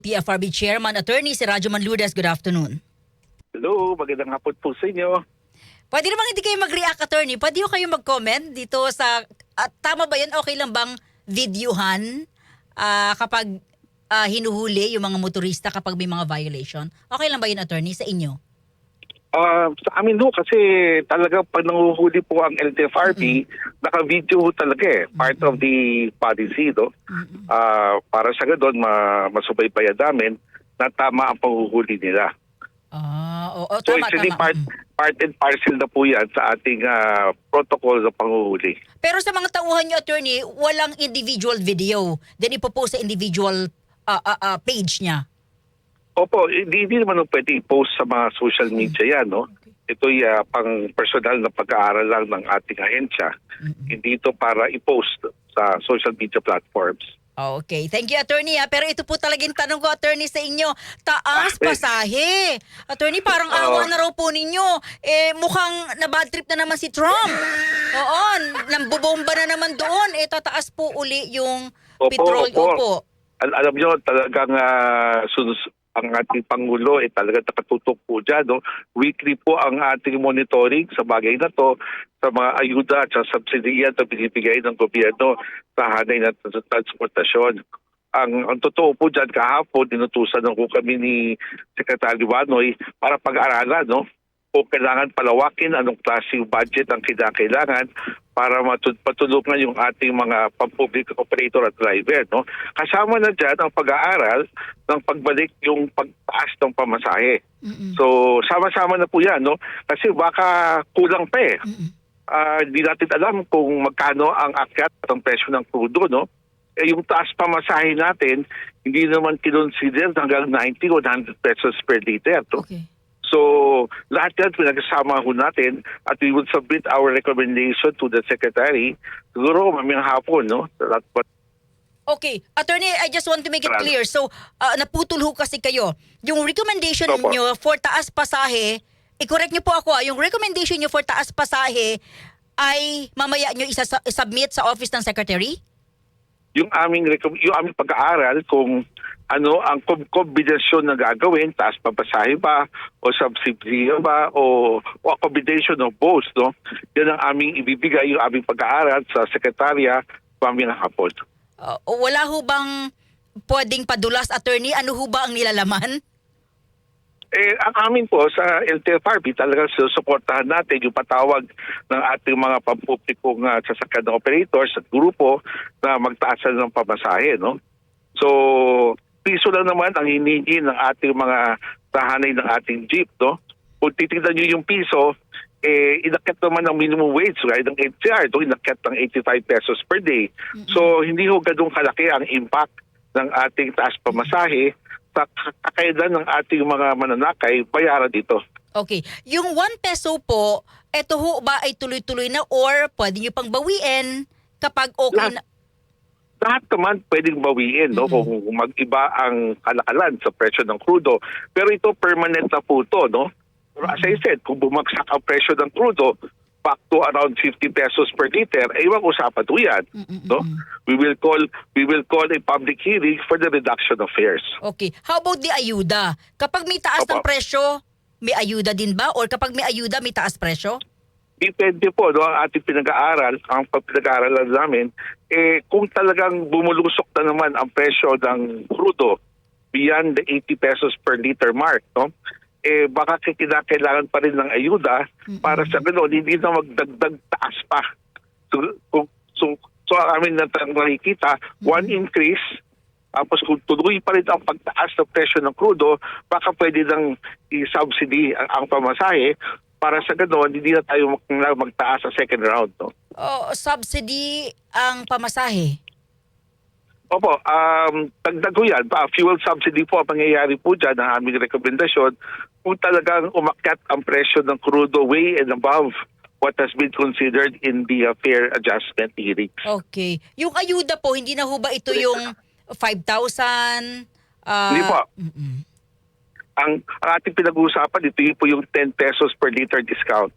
PFRB Chairman Attorney si Rajuman Lourdes. Good afternoon. Hello, magandang hapon po sa inyo. Pwede naman hindi kayo mag-react, Attorney. Pwede kayo mag-comment dito sa... tama ba yun? Okay lang bang videohan kapag hinuhuli yung mga motorista kapag may mga violation? Okay lang ba yun, Attorney, sa inyo? Sa amin ho, kasi talaga pag nanguhuli po ang LTFRB, naka-video ho talaga part of the policy, no? Para sa gadon, masubaybayan namin na tama ang panghuhuli nila. Oo, So tama, actually, tama. part and parcel na po yan sa ating protocol ng panghuhuli. Pero sa mga tauhan nyo, Attorney, walang individual video. Then ipopost sa individual page niya. Opo, hindi naman pwede i-post sa mga social media yan, no? Ito'y pang personal na pag-aaral lang ng ating ahensya. Hindi ito para i-post sa social media platforms. Okay. Thank you, Attorney. Pero ito po talaga yung tanong ko, Attorney, sa inyo. Taas pasahe. Attorney, parang awa na raw po ninyo. Mukhang na-bad trip na naman si Trump. Oo, nambubomba na naman doon. Tataas po uli yung petrol. Opo. Alam nyo, talagang ang ating Pangulo talagang nakatutok po dyan. No? Weekly po ang ating monitoring sa bagay na to, sa mga ayuda at sa subsidiya na binibigay ng gobyerno sa hanay ng transportasyon. Ang totoo po dyan, kahapon, dinutusan ko kami ni Secretary Wanoy para pag-aralan, no? O kailangan palawakin anong klaseng budget ang kinakailangan para matulungan yung ating mga pampublic operator at driver. No? Kasama na dyan ang pag-aaral ng pagbalik yung pagtaas ng pamasahe. So sama-sama na po yan. No? Kasi baka kulang pa eh. Hindi natin alam kung magkano ang akyat at ang presyo ng crudo. No? Yung taas pamasahe natin, hindi naman kinonsider hanggang 90 o 100 pesos per liter. No? Okay. So, lahat yan pinagsama ho natin at we will submit our recommendation to the Secretary. Siguro mamayang hapon, no? Okay. Attorney, I just want to make it clear. So, naputol ho kasi kayo. Yung recommendation nyo for taas pasahe, i-correct nyo po ako, yung recommendation nyo for taas pasahe ay mamaya nyo isa-submit sa office ng Secretary? Yung aming pag-aaral kung ano ang kombinasyon na gagawin, taas papasahe ba o subsidy ba o combination of both, no? Yan ang aming ibibigay, yung aming pag-aaral sa sekretarya mamayang hapon. Wala ho bang pwedeng padulas, Attorney? Ano ho ba ang nilalaman? Ang amin po sa LTFRB talagang susuportahan natin yung patawag ng ating mga pampublikong sasakyan ng operators at grupo na magtaasan ng pamasahe, no? So, piso lang naman ang hinihingi ng ating mga tahanay ng ating jeep, no? Kung titignan nyo yung piso, inakyat naman ng minimum wage, right? Ng NCR, no? Inakyat ng 85 pesos per day. So, hindi ho ganun kalaki ang impact ng ating taas pamasahe sa kakailan ng ating mga mananakay bayaran dito. Okay. Yung 1 peso po, eto ho ba ay tuloy-tuloy na or pwede nyo pang bawiin kapag okay na? Lahat naman pwedeng bawiin, no? Kung mag-iba ang kalakalan sa presyo ng crudo. Pero ito permanent na po ito, no? As I said, kung bumagsak ang presyo ng crudo, back to around 50 pesos per liter, iwang usapan po yan. No? We will call a public hearing for the reduction of fares. Okay. How about the ayuda? Kapag may taas ng presyo, may ayuda din ba? Or kapag may ayuda, may taas presyo? Depende po, no? Ang ating pinag-aaral, ang pinag-aaralan namin, kung talagang bumulusok na naman ang presyo ng crudo beyond the 80 pesos per liter mark, no? Baka kailangan pa rin ng ayuda para sa gano'n, hindi na magdagdag taas pa. So amin na nakikita, one increase, tapos kung tuloy pa rin ang pagtaas ng presyo ng crudo, baka pwede nang i-subsidy ang pamasahe para sa gano'n, hindi na tayo magtaas sa second round. No? Subsidy ang pamasahe? Opo, dagdag ko yan. Fuel subsidy po ang pangyayari po dyan ang aming rekomendasyon kung talagang umakyat ang presyo ng crudo way and above what has been considered in the fare adjustment hearing. Okay. Yung ayuda po, hindi na ho ba ito yung 5,000? Hindi po. Ang ating pinag-uusapan, ito po yung 10 pesos per liter discount.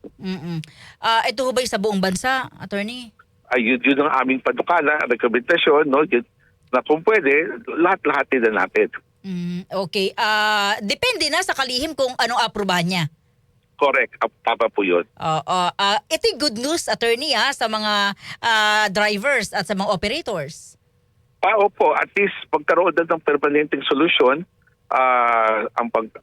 Ito ho ba sa buong bansa, Attorney? Yun ang aming panukala, rekomendasyon, no? Na kung pwede, lahat-lahat din na natin. Okay. Depende na sa kalihim kung anong aprobahan niya. Correct. Tama po yun. Oo. Ito'y good news, attorney, sa mga drivers at sa mga operators. Opo, at least pagkaroon na ng permanenteng solusyon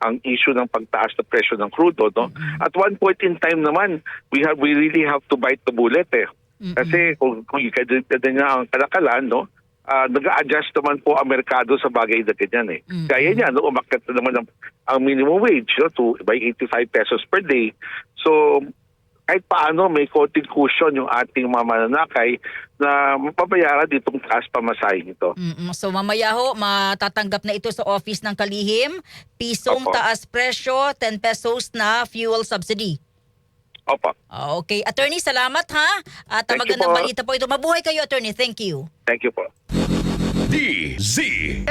ang issue ng pagtaas na presyo ng crudo, no? At one point in time naman, we really have to bite the bullet eh. Kasi kung ikadagdag nga ang kalakalan, no? Nag-a-adjust naman po ang merkado sa bagay na ganyan eh. Gaya niya, no, umakyat na naman ang minimum wage, no, by 85 pesos per day. So, kahit paano may konting cushion yung ating mga mananakay na mapabayaran ditong taas pamasahe nito. So mamaya ho, matatanggap na ito sa office ng kalihim. Pisong Opo. taas presyo, 10 pesos na fuel subsidy. Opo. Okay. Attorney, salamat ha. At Thank you magandang po. balita po ito. Mabuhay kayo, attorney. Thank you. Thank you po. DZXL